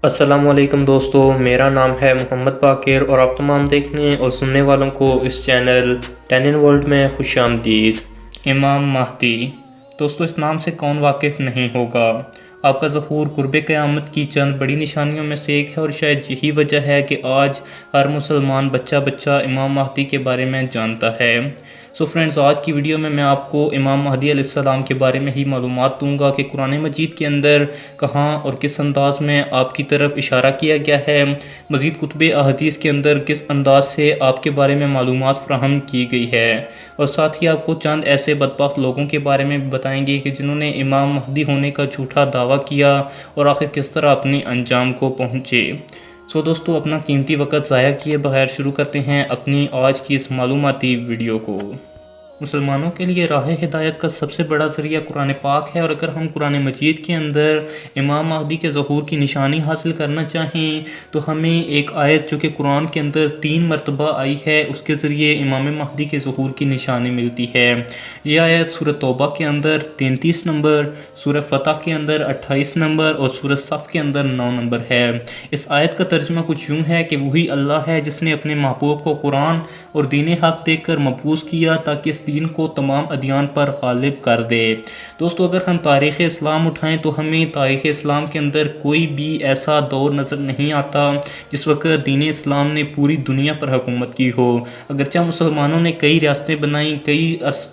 अस्सलामुअलैकुम दोस्तों, मेरा नाम है मोहम्मद बाकिर और आप तमाम देखने और सुनने वालों को इस चैनल 10 इन वर्ल्ड में खुश आमदीद। इमाम महदी दोस्तों, इस नाम से कौन वाकिफ़ नहीं होगा। आपका ज़हूर कुर्ब क़यामत की चंद बड़ी निशानियों में से एक है और शायद यही वजह है कि आज हर मुसलमान बच्चा बच्चा इमाम महदी के बारे में जानता है। सो फ्रेंड्स, आज की वीडियो में मैं आपको इमाम महदी अलैहिस्सलाम के बारे में ही मालूमात दूंगा कि कुरान मजीद के अंदर कहाँ और किस अंदाज में आपकी तरफ इशारा किया गया है, मज़ीद कुतुब अहदीस के अंदर किस अंदाज से आपके बारे में मालूमात फ़राहम की गई है, और साथ ही आपको चंद ऐसे बदबख्त लोगों के बारे में भी बताएंगे कि जिन्होंने इमाम महदी होने का झूठा दावा किया और आखिर किस तरह अपने अंजाम को पहुँचे। सो दोस्तों, अपना कीमती वक्त ज़ाया किए बगैर शुरू करते हैं अपनी आज की इस मालूमाती वीडियो को। मुसलमानों के लिए राह हिदायत का सबसे बड़ा ज़रिया कुरान पाक है, और अगर हम कुरान मजीद के अंदर इमाम महदी के ज़हूर की निशानी हासिल करना चाहें तो हमें एक आयत जो कि कुरान के अंदर 3 मरतबा आई है उसके ज़रिए इमाम महदी के ज़हूर की निशानी मिलती है। यह आयत सूरह तौबा के अंदर 33 नंबर, सूरह फतह के अंदर 28 नंबर और सूरह सफ़ के अंदर 9 नंबर है। इस आयत का तर्जुमा कुछ यूँ है कि वही अल्लाह है जिसने अपने महबूब को कुरान और दीन हक़ देकर मबूस किया ताकि इस दीन को तमाम अदियान पर गालिब कर दे। दोस्तों, अगर हम तारीख़ इस्लाम उठाएं तो हमें तारीख़ इस्लाम के अंदर कोई भी ऐसा दौर नज़र नहीं आता जिस वक्त दीन इस्लाम ने पूरी दुनिया पर हुकूमत की हो। अगरचे मुसलमानों ने कई रियासतें बनाई,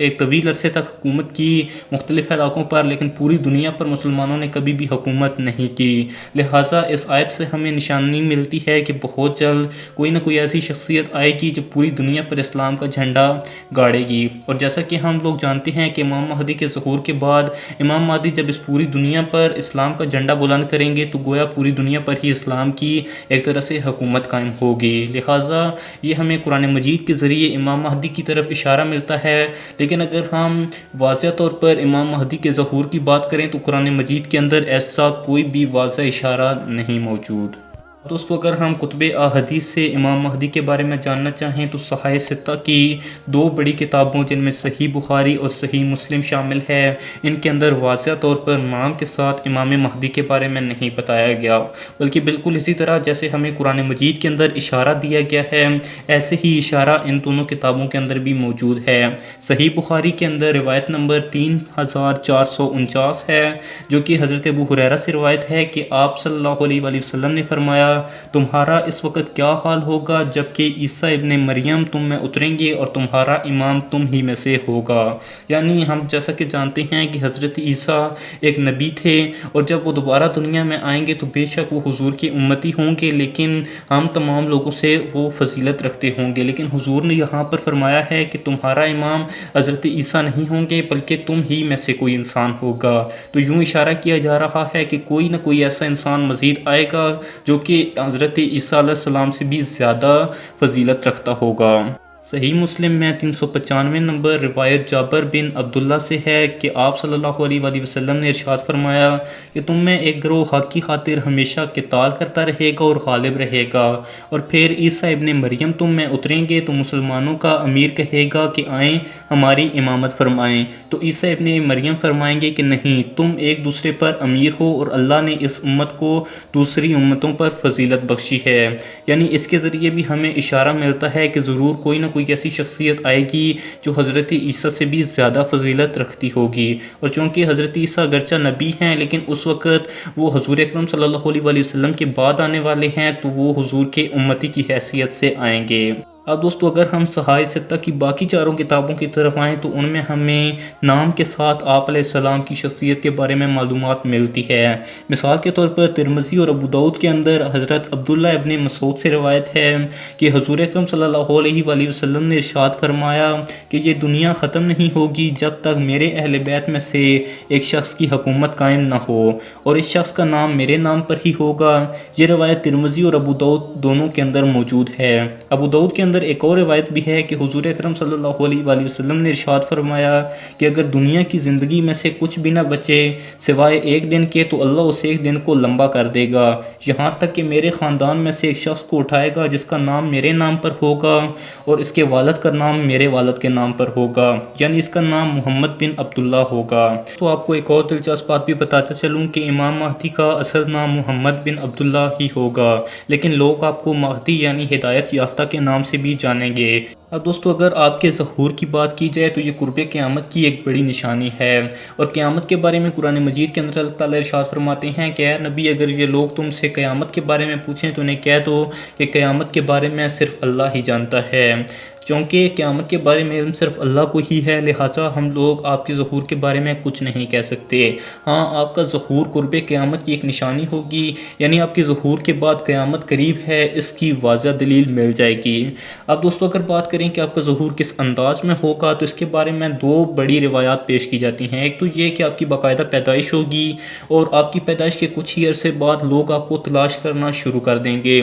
एक तवील अरसे तक हुकूमत की मुख्तलिफ़ इलाकों पर, लेकिन पूरी दुनिया पर मुसलमानों ने कभी भी हुकूमत नहीं की। लिहाजा इस आयत से हमें निशानी मिलती है कि बहुत जल्द कोई ना कोई ऐसी शख्सियत आएगी जो पूरी दुनिया पर इस्लाम का झंडा गाड़ेगी। और जैसा कि हम लोग जानते हैं कि इमाम महदी के ज़हूर के बाद इमाम महदी जब इस पूरी दुनिया पर इस्लाम का झंडा बुलंद करेंगे तो गोया पूरी दुनिया पर ही इस्लाम की एक तरह से हुकूमत कायम होगी। लिहाजा ये हमें कुरान मजीद के ज़रिए इमाम महदी की तरफ इशारा मिलता है। लेकिन अगर हम वाज़ह तौर पर इमाम महदी के ज़हूर की बात करें तो कुरान मजीद के अंदर ऐसा कोई भी वाज़ह इशारा नहीं मौजूद। दोस्तों, अगर हम कुतुब अहदीस से इमाम महदी के बारे में जानना चाहें तो सहाय सित्ता की 2 बड़ी किताबों जिनमें सही बुखारी और सही मुस्लिम शामिल है, इनके अंदर वाज़ह तौर पर नाम के साथ इमाम महदी के बारे में नहीं बताया गया, बल्कि बिल्कुल इसी तरह जैसे हमें कुरान मजीद के अंदर इशारा दिया गया है ऐसे ही इशारा इन दोनों किताबों के अंदर भी मौजूद है। सही बुखारी के अंदर रिवायत नंबर 3449 है, जो कि हज़रत अबू हुरैरा से रिवायत है कि आप सल्लल्लाहु अलैहि वसल्लम ने फरमाया, तुम्हारा इस वक्त क्या हाल होगा जबकि ईसा इब्ने मरियम तुम में उतरेंगे और तुम्हारा इमाम तुम ही में से होगा। यानी हम जैसा कि जानते हैं कि हज़रत ईसा एक नबी थे और जब वो दोबारा दुनिया में आएंगे तो बेशक वो हुजूर की उम्मती होंगे, लेकिन हम तमाम लोगों से वो फजीलत रखते होंगे। लेकिन हुजूर ने यहाँ पर फरमाया है कि तुम्हारा इमाम हज़रत ईसा नहीं होंगे बल्कि तुम ही में से कोई इंसान होगा। तो यूँ इशारा किया जा रहा है कि कोई ना कोई ऐसा इंसान मज़ीद आएगा जो कि हज़रत ईसा अलैहिस्सलाम से भी ज़्यादा फजीलत रखता होगा। सही मुस्लिम में 395 नंबर रिवायत जाबर बिन अब्दुल्ला से है कि आप सल्लल्लाहु अलैहि वसल्लम ने इरशाद फरमाया कि तुम में एक गिरोह हक़ की खातिर हमेशा क़िताल करता रहेगा और गालिब रहेगा, और फिर ईसा इब्ने मरियम तुम में उतरेंगे तो मुसलमानों का अमीर कहेगा कि आएँ हमारी इमामत फरमाएँ, तो ईसा इब्ने मरियम फरमाएंगे कि नहीं, तुम एक दूसरे पर अमीर हो और अल्लाह ने इस उम्मत को दूसरी उम्मतों पर फजीलत बख्शी है। यानी इसके ज़रिए भी हमें इशारा मिलता है कि ज़रूर कोई ना कोई ऐसी शख्सियत आएगी जो हज़रत ईसा से भी ज़्यादा फजीलत रखती होगी। और चूँकि हज़रत ईसा अगरचा नबी हैं लेकिन उस वक़्त वो हुज़ूर अकरम सल्लल्लाहु अलैहि वसल्लम के बाद आने वाले हैं, तो वो हुज़ूर के उम्मती की हैसियत से आएंगे। अब दोस्तों, अगर हम सहाय सित्ता की बाकी 4 किताबों की तरफ आएँ तो उनमें हमें नाम के साथ आप अलैहिस्सलाम की शख्सियत के बारे में मालूमात मिलती है। मिसाल के तौर पर तिरमिज़ी और अबू दाऊद के अंदर हज़रत अब्दुल्ला इब्ने मसूद से रिवायत है कि हुज़ूर अकरम सल्लल्लाहु अलैहि वसल्लम ने इरशाद फरमाया कि ये दुनिया ख़त्म नहीं होगी जब तक मेरे अहले बैत में से एक शख्स की हुकूमत कायम ना हो, और इस शख्स का नाम मेरे नाम पर ही होगा। ये रिवायत तिरमिज़ी और अबू दाऊद दोनों के अंदर मौजूद है। अबू दाऊद के अंदर अंदर एक और रिवायत भी है कि हुजूर अकरम सल्लल्लाहु अलैहि वसल्लम ने इरशाद फरमाया कि अगर दुनिया की ज़िंदगी में से कुछ भी ना बचे सिवाय एक दिन के तो अल्लाह उस एक दिन को लंबा कर देगा, यहाँ तक कि मेरे ख़ानदान में से एक शख्स को उठाएगा जिसका नाम मेरे नाम पर होगा और इसके वालिद का नाम मेरे वालिद के नाम पर होगा, यानी इसका नाम मोहम्मद बिन अब्दुल्ला होगा। तो आपको एक और दिलचस्प बात भी बताता चलूँ कि इमाम महदी का असल नाम मोहम्मद बिन अब्दुल्ला ही होगा, लेकिन लोग आपको महदी यानी हिदायत याफ्ता के नाम से भी जानेंगे। अब दोस्तों अगर आपके ज़हूर की बात की जाए तो ये कुर्ब क़यामत की एक बड़ी निशानी है और क़यामत के बारे में कुरान मजीद के अंदर अल्लाह ताला इरशाद फरमाते हैं कि नबी अगर ये लोग तुमसे क़यामत के बारे में पूछें तो उन्हें कह दो कि क़यामत के बारे में सिर्फ़ अल्लाह ही जानता है, क्योंकि क़यामत के बारे में इल्म सिर्फ अल्लाह को ही है, लिहाजा हम लोग आपके ज़हूर के बारे में कुछ नहीं कह सकते। हाँ, आपका ज़हूर कुर्ब क़यामत की एक निशानी होगी, यानी आपके ज़हूर के बाद क़यामत करीब है, इसकी वाज़ह दलील मिल जाएगी। अब दोस्तों अगर बात करें कि आपका ज़हूर किस अंदाज में होगा तो इसके बारे में दो बड़ी रिवायात पेश की जाती हैं। एक तो ये कि आपकी बाकायदा पैदाइश होगी और आपकी पैदाइश के कुछ ही अरसे बाद लोग आपको तलाश करना शुरू कर देंगे।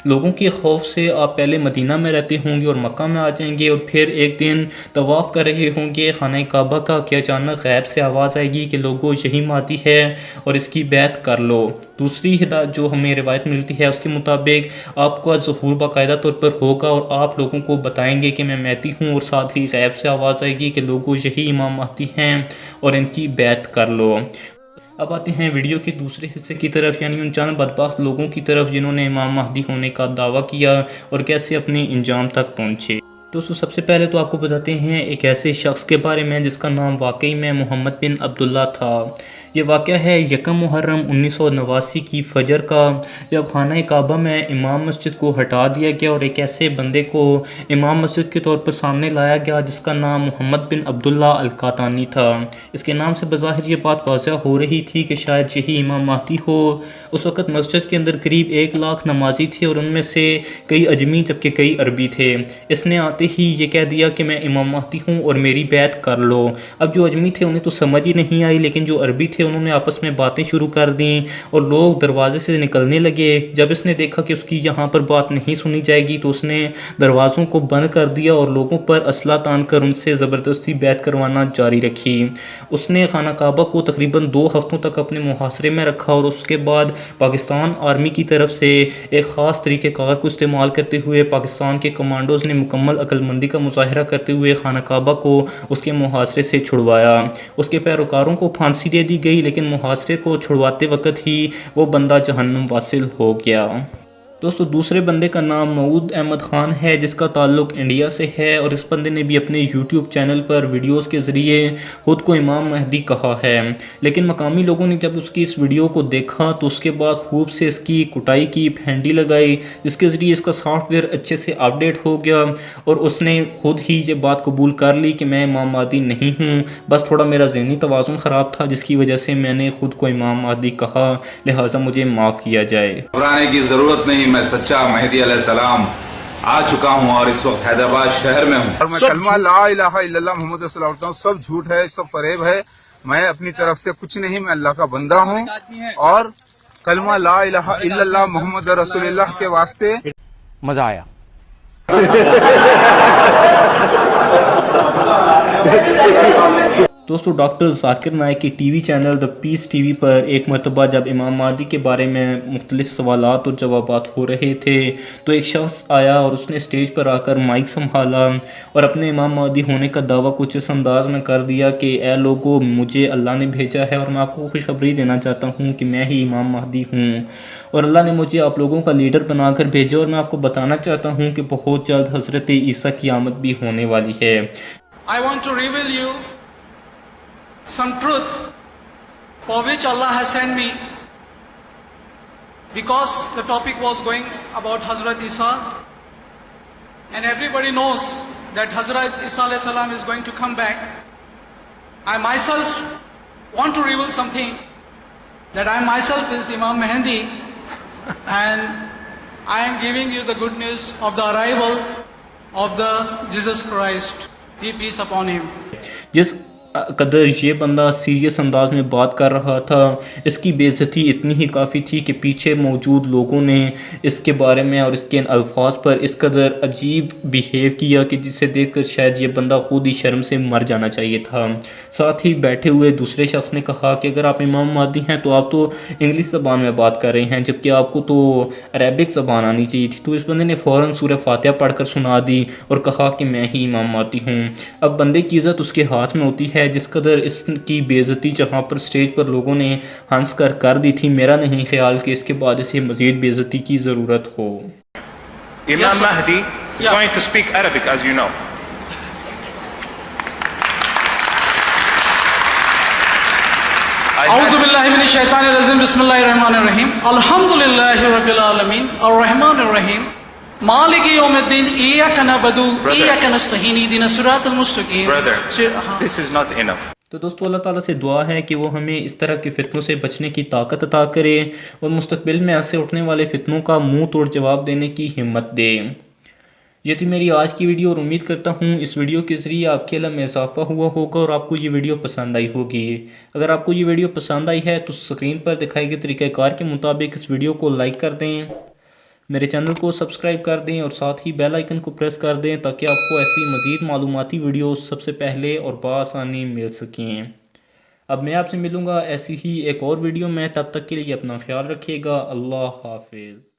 लोगों के खौफ से आप पहले मदीना में रहते होंगे और मक्का में आ जाएंगे और फिर एक दिन तवाफ़ कर रहे होंगे खाना काबा का कि अचानक गैब से आवाज़ आएगी कि लोगों यही महदी है और इसकी बैत कर लो। दूसरी हिदायत जो हमें रिवायत मिलती है उसके मुताबिक आपका ज़हूर बाकायदा तौर पर होगा और आप लोगों को बताएंगे कि मैं महदी हूँ और साथ ही गैब से आवाज़ आएगी कि लोगों यही इमाम महदी हैं और इनकी बैत कर लो। अब आते हैं वीडियो के दूसरे हिस्से की तरफ, यानी उन चंद बदबख्त लोगों की तरफ जिन्होंने इमाम महदी होने का दावा किया और कैसे अपने इंजाम तक पहुँचे। दोस्तों सबसे पहले तो आपको बताते हैं एक ऐसे शख्स के बारे में जिसका नाम वाकई में मोहम्मद बिन अब्दुल्ला था। ये वाक़या है यकम मुहर्रम 1989 की फ़जर का, जब खाना काबा में इमाम मस्जिद को हटा दिया गया और एक ऐसे बंदे को इमाम मस्जिद के तौर पर सामने लाया गया जिसका नाम मोहम्मद बिन अब्दुल्ला अल-कातानी था। इसके नाम से बज़ाहिर ये बात वाज़ह हो रही थी कि शायद यही इमाम महदी हो। उस वक़्त मस्जिद के अंदर करीब 1 लाख नमाजी थे और उनमें से कई अजमी जबकि कई अरबी थे। इसने आते ही ये कह दिया कि मैं इमाम महदी हूँ और मेरी बैत कर लो। अब जो अजमी थे उन्हें तो समझ ही नहीं आई, लेकिन जो अरबी थे उन्होंने आपस में बातें शुरू कर दी और लोग दरवाजे से निकलने लगे। जब इसने देखा कि उसकी यहाँ पर बात नहीं सुनी जाएगी तो उसने दरवाज़ों को बंद कर दिया और लोगों पर असला तान कर उनसे ज़बरदस्ती बैत करवाना जारी रखी। उसने खाना काबा को तकरीबन 2 हफ्तों तक अपने मुहासरे में रखा और उसके बाद पाकिस्तान आर्मी की तरफ से एक ख़ास तरीक़ेकार को इस्तेमाल करते हुए पाकिस्तान के कमांडोज़ ने मुकम्मल अक्लमंदी का मुज़ाहिरा करते हुए खाना काबा को उसके मुहासरे से छुड़वाया। उसके पैरोकारों को फांसी दे दी गई, लेकिन मुहासरे को छुड़वाते वक़्त ही वो बंदा जहन्नुम वासिल हो गया। दोस्तों दूसरे बंदे का नाम मऊद अहमद ख़ान है जिसका ताल्लुक़ इंडिया से है और इस बंदे ने भी अपने यूट्यूब चैनल पर वीडियोस के ज़रिए ख़ुद को इमाम महदी कहा है, लेकिन मकामी लोगों ने जब उसकी इस वीडियो को देखा तो उसके बाद खूब से इसकी कुटाई की, फेंडी लगाई, जिसके ज़रिए इसका सॉफ्टवेयर अच्छे से अपडेट हो गया और उसने ख़ुद ही ये बात कबूल कर ली कि मैं इमाम महदी नहीं हूँ, बस थोड़ा मेरा ज़हनी तवाज़ुन ख़राब था जिसकी वजह से मैंने ख़ुद को इमाम महदी कहा, लिहाजा मुझे माफ़ किया जाए। घबराने की ज़रूरत नहीं, मैं सच्चा महदी अलैहिस्सलाम आ चुका हूँ और इस वक्त हैदराबाद शहर में हूँ और मैं कलमा ला इलाहा इल्लल्लाह मोहम्मद रसूलुल्लाह पढ़ता हूँ। सब झूठ है, सब फरेब है, मैं अपनी तरफ से कुछ नहीं, मैं अल्लाह का बंदा हूँ और कलमा ला इलाहा इल्लल्लाह मोहम्मद रसूलुल्लाह के वास्ते मजा आया। दोस्तों डॉक्टर जाकिर नाइक की TV channel the peace TV पर एक मरतबा जब इमाम महदी के बारे में मुख्तलिफ सवालात और जवाबात हो रहे थे तो एक शख्स आया और उसने स्टेज पर आकर माइक संभाला और अपने इमाम महदी होने का दावा कुछ इस अंदाज में कर दिया कि ए लोगों, मुझे अल्लाह ने भेजा है और मैं आपको खुशखबरी देना चाहता हूँ कि मैं ही इमाम महदी हूँ और अल्लाह ने मुझे आप लोगों का लीडर बनाकर भेजा और मैं आपको बताना चाहता हूँ कि बहुत जल्द हज़रत ईसा की आमद भी होने वाली है। I want to reveal you some truth for which Allah has sent me, because the topic was going about Hazrat Isa and everybody knows that Hazrat Isa alayhi salam is going to come back. I myself want to reveal something, that I myself is Imam Mahdi and I am giving you the good news of the arrival of the Jesus Christ, be peace upon him. जिस कदर ये बंदा serious अंदाज में बात कर रहा था, इसकी बेइज्जती इतनी ही काफ़ी थी कि पीछे मौजूद लोगों ने इसके बारे में और इसके अल्फाज पर इस कदर अजीब बिहेव किया कि जिसे देखकर शायद ये बंदा खुद ही शर्म से मर जाना चाहिए था। साथ ही बैठे हुए दूसरे शख्स ने कहा कि अगर आप इमाम महदी हैं तो आप तो इंग्लिश ज़बान में बात कर रहे हैं, जबकि आपको तो अरेबिक ज़बान आनी चाहिए थी। तो इस बंदे ने फ़ौरन सूरह फातिहा पढ़कर सुना दी और कहा कि मैं ही इमाम महदी हूँ। अब बंदे की इज़्ज़त उसके हाथ में होती है। जिस कदर इसकी बेइज्जती जहाँ पर स्टेज पर लोगों ने हंस कर दी थी, मेरा नहीं ख्याल कि इसके बाद इसे मज़ीद बेइज्जती की ज़रूरत हो। Imam Mahdi is going to speak Arabic, as you know. औज़ु बिल्लाहि मिनश शैतानिर रजीम, बिस्मिल्लाहिर रहमानिर रहीम, अल्हम्दुलिल्लाहि रब्बिल आलमीन, अर्रहमानिर रहीम, मालिकि यौमिद्दीन, इय्याका नअबुदु व इय्याका नस्तईन, इहदिनस सिरातल मुस्तकीम। Brother, this is not enough. तो दोस्तों अल्लाह ताला से दुआ है कि वो हमें इस तरह के फितनों से बचने की ताकत अता करे और मुस्तकबिल में ऐसे उठने वाले फितनों का मुंह तोड़ जवाब देने की हिम्मत दे। ये थी मेरी आज की वीडियो और उम्मीद करता हूँ इस वीडियो के ज़रिए आपके इल्म में इजाफा हुआ होगा और आपको ये वीडियो पसंद आई होगी। अगर आपको ये वीडियो पसंद आई है तो स्क्रीन पर दिखाए गए तरीक़ाकार के मुताबिक इस वीडियो को लाइक कर दें, मेरे चैनल को सब्सक्राइब कर दें और साथ ही बेल आइकन को प्रेस कर दें ताकि आपको ऐसी मज़ीद मालूमाती वीडियोस सबसे पहले और बआसानी मिल सकें। अब मैं आपसे मिलूँगा ऐसी ही एक और वीडियो में, तब तक के लिए अपना ख्याल रखिएगा। अल्लाह हाफिज़।